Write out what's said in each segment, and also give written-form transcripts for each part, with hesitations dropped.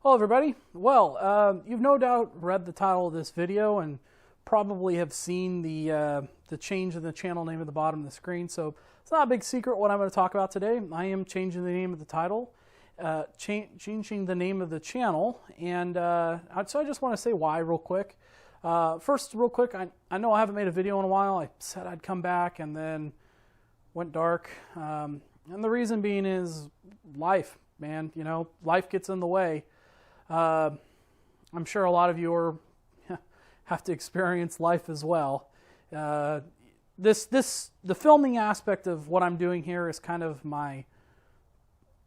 Hello everybody. Well, you've no doubt read the title of this video and probably have seen the change in the channel name at the bottom of the screen. So it's not a big secret what I'm going to talk about today. I am changing the name of the title, changing the name of the channel, and so I just want to say why real quick. First, real quick, I know I haven't made a video in a while. I said I'd come back and then went dark. And the reason being is life, man. You know, life gets in the way. I'm sure a lot of you have to experience life as well. The filming aspect of what I'm doing here is kind of my,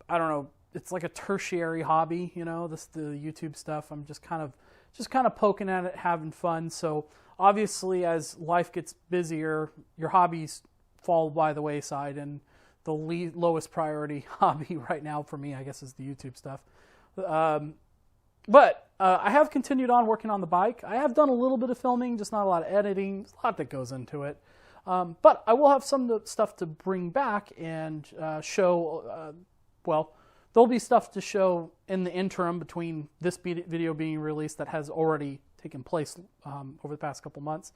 I don't know, it's like a tertiary hobby, you know, the YouTube stuff. I'm just kind of poking at it, having fun. So obviously as life gets busier, your hobbies fall by the wayside, and the lowest priority hobby right now for me, I guess, is the YouTube stuff. But I have continued on working on the bike. I have done a little bit of filming, just not a lot of editing. There's a lot that goes into it. But I will have some stuff to bring back and show, well, there'll be stuff to show in the interim between this video being released that has already taken place over the past couple months.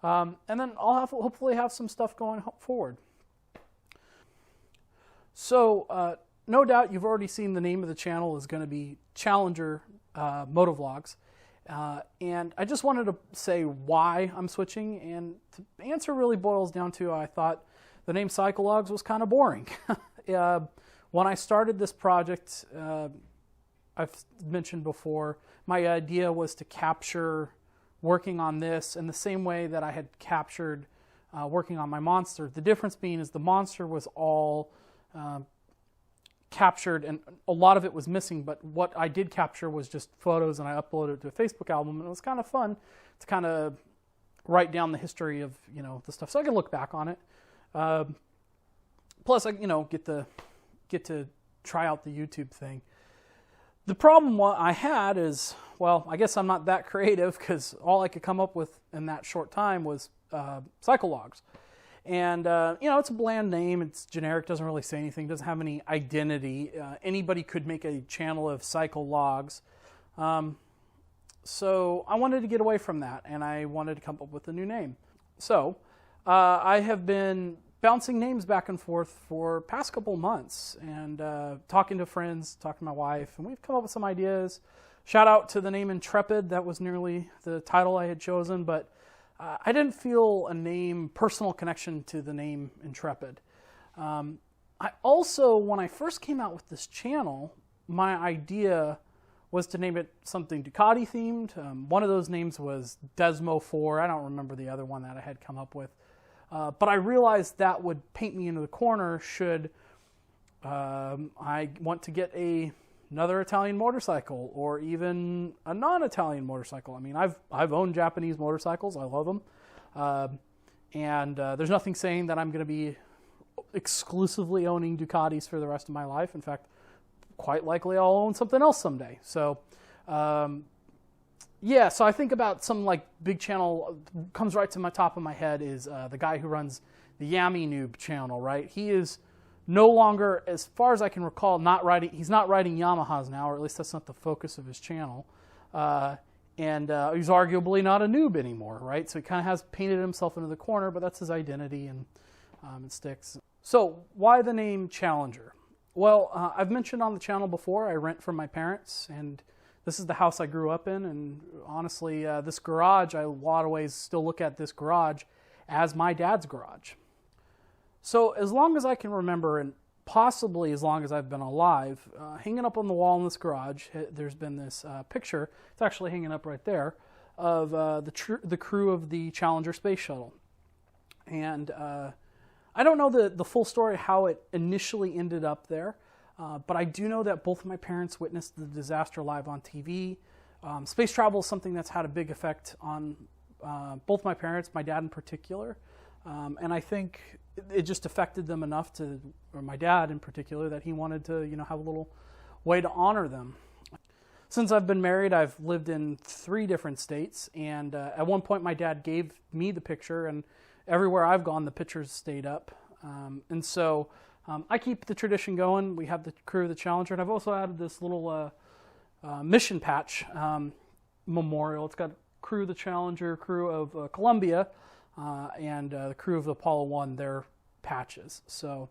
And then I'll hopefully have some stuff going forward. So, no doubt you've already seen the name of the channel is going to be Challenger Motovlogs. And I just wanted to say why I'm switching, and the answer really boils down to I thought the name Cyclelogs was kind of boring. When I started this project, I've mentioned before, my idea was to capture working on this in the same way that I had captured working on my Monster. The difference being is the Monster was all captured, and a lot of it was missing, but what I did capture was just photos, and I uploaded it to a Facebook album, and it was kind of fun to kind of write down the history of, you know, the stuff, so I can look back on it. Plus, I, you know, get to try out the YouTube thing. The problem I had is, well, I guess I'm not that creative, because all I could come up with in that short time was Cyclelogs. And, you know, it's a bland name. It's generic, doesn't really say anything, doesn't have any identity. Anybody could make a channel of Cyclelogs. So I wanted to get away from that, and I wanted to come up with a new name. So I have been bouncing names back and forth for past couple months, and talking to friends, talking to my wife, and we've come up with some ideas. Shout out to the name Intrepid. That was nearly the title I had chosen, but I didn't feel a personal connection to the name Intrepid. I also, when I first came out with this channel, my idea was to name it something Ducati themed. One of those names was Desmo 4. I don't remember the other one that I had come up with. But I realized that would paint me into the corner should I want to get another Italian motorcycle, or even a non-Italian motorcycle. I mean, I've owned Japanese motorcycles. I love them. And there's nothing saying that I'm going to be exclusively owning Ducatis for the rest of my life. In fact, quite likely I'll own something else someday. So, yeah, so I think about some like big channel, comes right to my top of my head is the guy who runs the Yami Noob channel, right? He is no longer, as far as I can recall, he's not riding Yamahas now, or at least that's not the focus of his channel. And he's arguably not a noob anymore, right? So he kind of has painted himself into the corner, but that's his identity, and it sticks. So why the name Challenger? Well, I've mentioned on the channel before, I rent from my parents, and this is the house I grew up in, and honestly, this garage, I a lot of ways still look at this garage as my dad's garage. So as long as I can remember, and possibly as long as I've been alive, hanging up on the wall in this garage, there's been this picture, it's actually hanging up right there, of the crew of the Challenger space shuttle. And I don't know the full story how it initially ended up there, but I do know that both of my parents witnessed the disaster live on TV. Space travel is something that's had a big effect on both my parents, my dad in particular. And I think it just affected them enough or my dad in particular, that he wanted to, you know, have a little way to honor them. Since I've been married, I've lived in 3 different states, and at one point my dad gave me the picture, and everywhere I've gone, the pictures stayed up. And so I keep the tradition going. We have the crew of the Challenger, and I've also added this little mission patch memorial. It's got crew of the Challenger, crew of Columbia, and the crew of Apollo 1, their patches. So,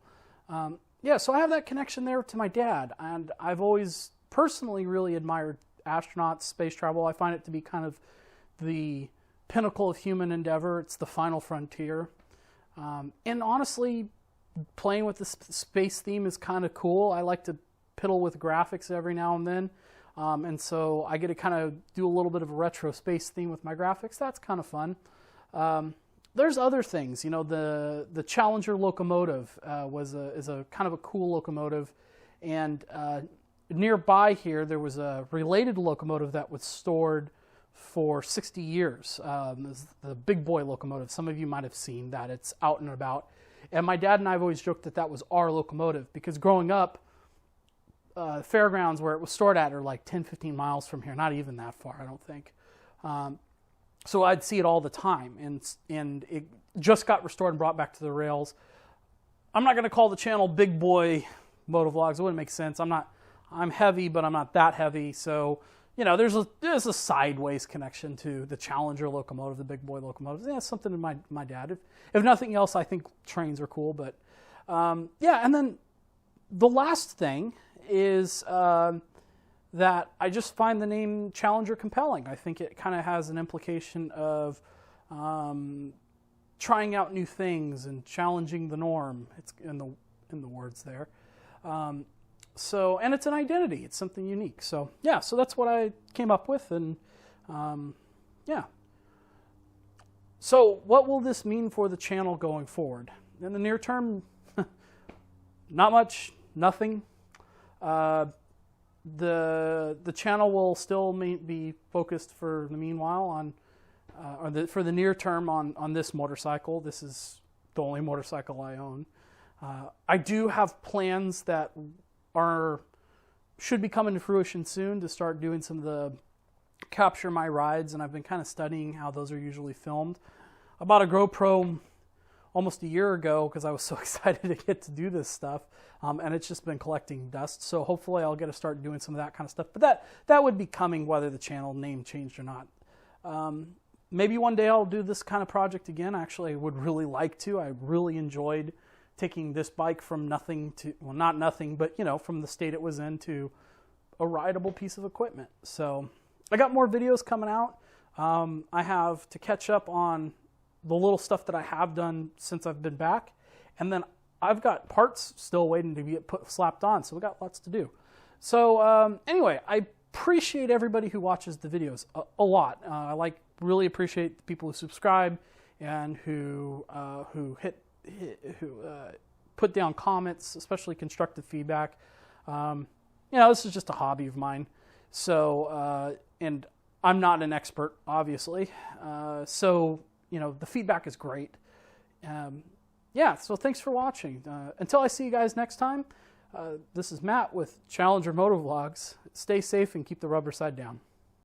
yeah, so I have that connection there to my dad, and I've always personally really admired astronauts, space travel. I find it to be kind of the pinnacle of human endeavor. It's the final frontier. And honestly, playing with the space theme is kind of cool. I like to piddle with graphics every now and then. And so I get to kind of do a little bit of a retro space theme with my graphics. That's kind of fun. There's other things, you know, the Challenger locomotive is a kind of a cool locomotive, and nearby here there was a related locomotive that was stored for 60 years. The Big Boy locomotive. Some of you might have seen that. It's out and about. And my dad and I have always joked that that was our locomotive, because growing up, fairgrounds where it was stored at are like 10, 15 miles from here. Not even that far, I don't think. So I'd see it all the time, and it just got restored and brought back to the rails. I'm not going to call the channel Big Boy Motovlogs. It wouldn't make sense. I'm heavy, but I'm not that heavy. So, you know, there's a sideways connection to the Challenger locomotive, the Big Boy locomotive. Yeah, something to my dad. If nothing else, I think trains are cool. But yeah, and then the last thing is that I just find the name Challenger compelling. I think it kind of has an implication of trying out new things and challenging the norm. It's in the words there. So, and it's an identity. It's something unique. So, yeah, so that's what I came up with, and yeah. So, what will this mean for the channel going forward? In the near term, not much, nothing. The channel will still be focused for the meanwhile on, for the near term on this motorcycle. This is the only motorcycle I own. I do have plans that should be coming to fruition soon to start doing some of the capture my rides, and I've been kind of studying how those are usually filmed. I bought a GoPro almost a year ago because I was so excited to get to do this stuff, and it's just been collecting dust. So hopefully I'll get to start doing some of that kind of stuff. But that would be coming whether the channel name changed or not. Maybe one day I'll do this kind of project again. Actually, I would really like to. I really enjoyed taking this bike from nothing to, well, not nothing, but, you know, from the state it was in to a rideable piece of equipment. So I got more videos coming out. I have to catch up on the little stuff that I have done since I've been back. And then I've got parts still waiting to get slapped on. So we got lots to do. So anyway, I appreciate everybody who watches the videos a lot. I really appreciate the people who subscribe and who put down comments, especially constructive feedback. You know, this is just a hobby of mine. So, and I'm not an expert, obviously. So, you know, the feedback is great. Yeah, so thanks for watching. Until I see you guys next time, this is Matt with Challenger Motovlogs. Stay safe and keep the rubber side down.